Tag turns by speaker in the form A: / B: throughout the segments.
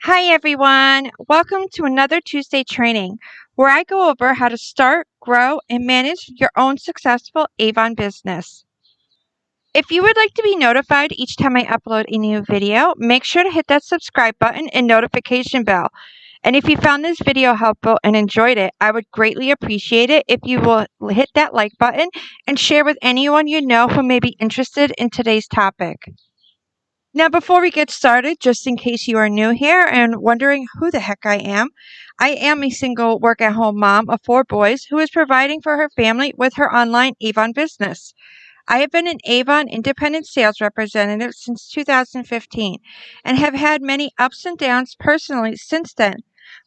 A: Hi everyone, welcome to another Tuesday training where I go over how to start, grow, and manage your own successful Avon business. If you would like to be notified each time I upload a new video, make sure to hit that subscribe button and notification bell. And if you found this video helpful and enjoyed it, I would greatly appreciate it if you will hit that like button and share with anyone you know who may be interested in today's topic. Now, before we get started, just in case you are new here and wondering who the heck I am a single work-at-home mom of 4 boys who is providing for her family with her online Avon business. I have been an Avon independent sales representative since 2015 and have had many ups and downs personally since then.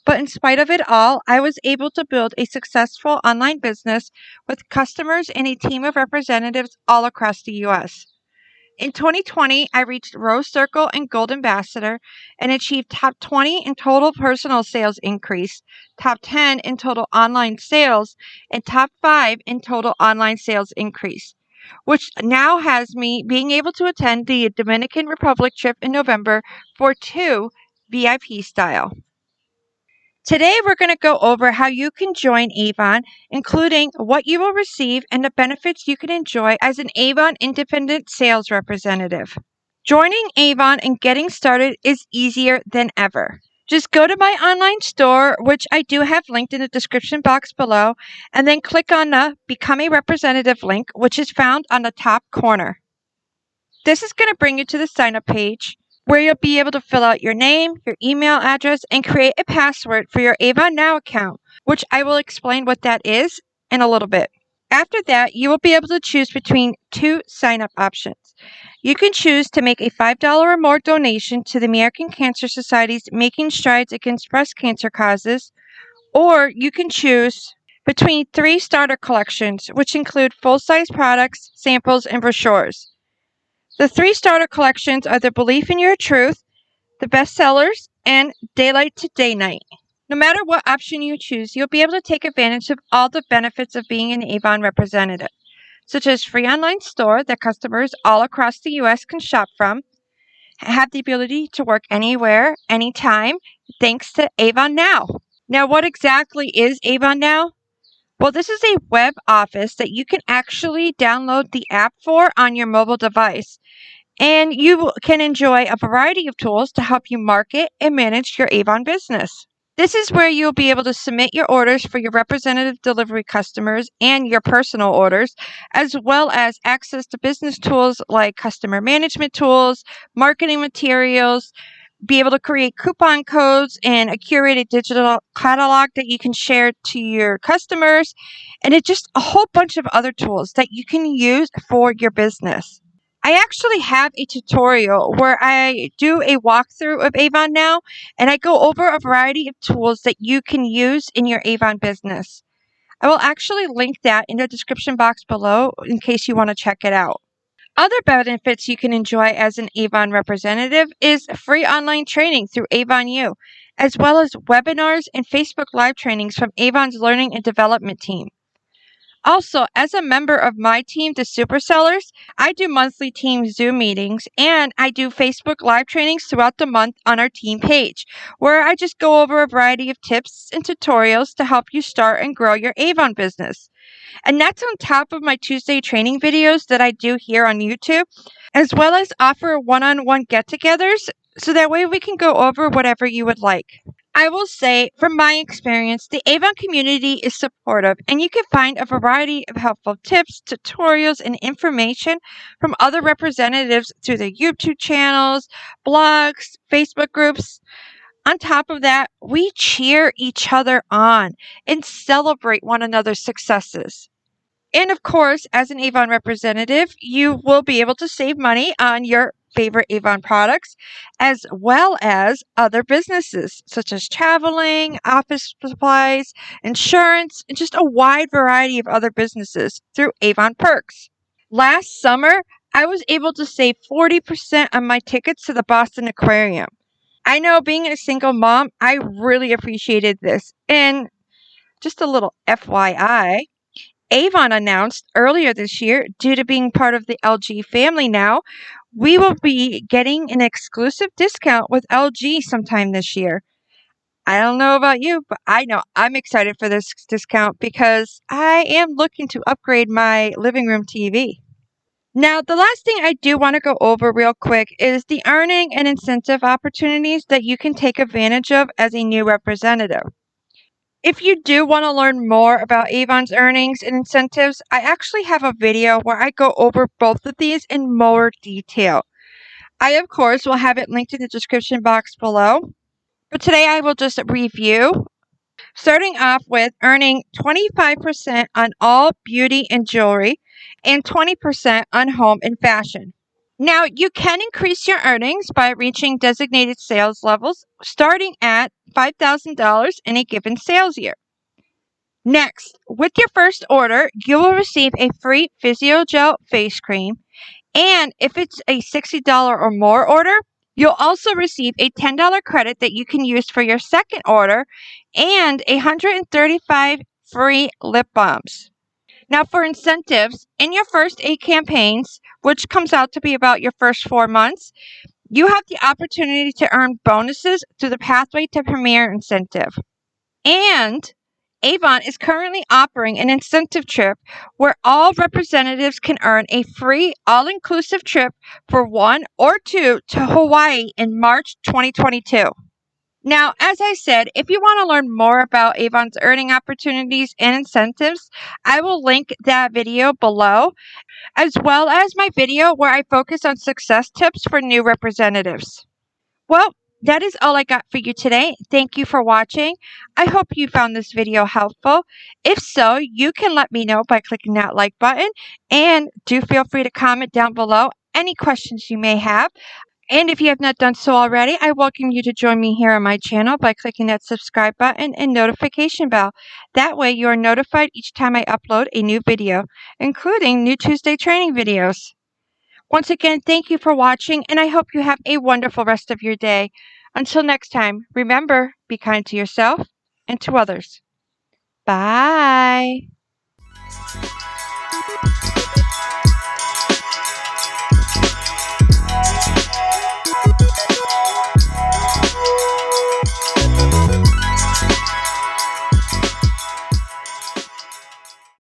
A: But in spite of it all, I was able to build a successful online business with customers and a team of representatives all across the U.S. In 2020, I reached Rose Circle and Gold Ambassador and achieved top 20 in total personal sales increase, top 10 in total online sales, and top 5 in total online sales increase, which now has me being able to attend the Dominican Republic trip in November for 2 VIP style. Today, we're going to go over how you can join Avon, including what you will receive and the benefits you can enjoy as an Avon independent sales representative. Joining Avon and getting started is easier than ever. Just go to my online store, which I do have linked in the description box below, and then click on the Become a Representative link, which is found on the top corner. This is going to bring you to the sign up page, where you'll be able to fill out your name, your email address, and create a password for your Avon Now account, which I will explain what that is in a little bit. After that, you will be able to choose between 2 sign-up options. You can choose to make a $5 or more donation to the American Cancer Society's Making Strides Against Breast Cancer causes, or you can choose between 3 starter collections, which include full-size products, samples, and brochures. The 3 starter collections are The Belief in Your Truth, The Bestsellers, and Daylight to Day Night. No matter what option you choose, you'll be able to take advantage of all the benefits of being an Avon representative, such as free online store that customers all across the U.S. can shop from, have the ability to work anywhere, anytime, thanks to Avon Now. Now, what exactly is Avon Now? Well, this is a web office that you can actually download the app for on your mobile device. And you can enjoy a variety of tools to help you market and manage your Avon business. This is where you'll be able to submit your orders for your representative delivery customers and your personal orders, as well as access to business tools like customer management tools, marketing materials, be able to create coupon codes and a curated digital catalog that you can share to your customers, and it's just a whole bunch of other tools that you can use for your business. I actually have a tutorial where I do a walkthrough of Avon Now, and I go over a variety of tools that you can use in your Avon business. I will actually link that in the description box below in case you want to check it out. Other benefits you can enjoy as an Avon representative is free online training through Avon U, as well as webinars and Facebook Live trainings from Avon's Learning and Development team. Also, as a member of my team, the Super Sellers, I do monthly team Zoom meetings and I do Facebook Live trainings throughout the month on our team page, where I just go over a variety of tips and tutorials to help you start and grow your Avon business. And that's on top of my Tuesday training videos that I do here on YouTube, as well as offer one-on-one get-togethers, so that way we can go over whatever you would like. I will say, from my experience, the Avon community is supportive, and you can find a variety of helpful tips, tutorials, and information from other representatives through their YouTube channels, blogs, Facebook groups. On top of that, we cheer each other on and celebrate one another's successes. And of course, as an Avon representative, you will be able to save money on your favorite Avon products, as well as other businesses such as traveling, office supplies, insurance, and just a wide variety of other businesses through Avon Perks. Last summer, I was able to save 40% on my tickets to the Boston Aquarium. I know, being a single mom, I really appreciated this. And just a little FYI, Avon announced earlier this year, due to being part of the LG family now, we will be getting an exclusive discount with LG sometime this year. I don't know about you, but I know I'm excited for this discount because I am looking to upgrade my living room TV. Now, the last thing I do want to go over real quick is the earning and incentive opportunities that you can take advantage of as a new representative. If you do want to learn more about Avon's earnings and incentives, I actually have a video where I go over both of these in more detail. I, of course, will have it linked in the description box below. But today I will just review, starting off with earning 25% on all beauty and jewelry and 20% on home and fashion. Now, you can increase your earnings by reaching designated sales levels starting at $5,000 in a given sales year. Next, with your first order, you will receive a free Physiogel face cream, and if it's a $60 or more order, you'll also receive a $10 credit that you can use for your second order and 135 free lip balms. Now, for incentives, in your first 8 campaigns, which comes out to be about your first 4 months, you have the opportunity to earn bonuses through the Pathway to Premier incentive. And Avon is currently offering an incentive trip where all representatives can earn a free all-inclusive trip for 1 or 2 to Hawaii in March 2022. Now, as I said, if you want to learn more about Avon's earning opportunities and incentives, I will link that video below, as well as my video where I focus on success tips for new representatives. Well, that is all I got for you today. Thank you for watching. I hope you found this video helpful. If so, you can let me know by clicking that like button, and do feel free to comment down below any questions you may have. And if you have not done so already, I welcome you to join me here on my channel by clicking that subscribe button and notification bell. That way you are notified each time I upload a new video, including new Tuesday training videos. Once again, thank you for watching, and I hope you have a wonderful rest of your day. Until next time, remember, be kind to yourself and to others. Bye.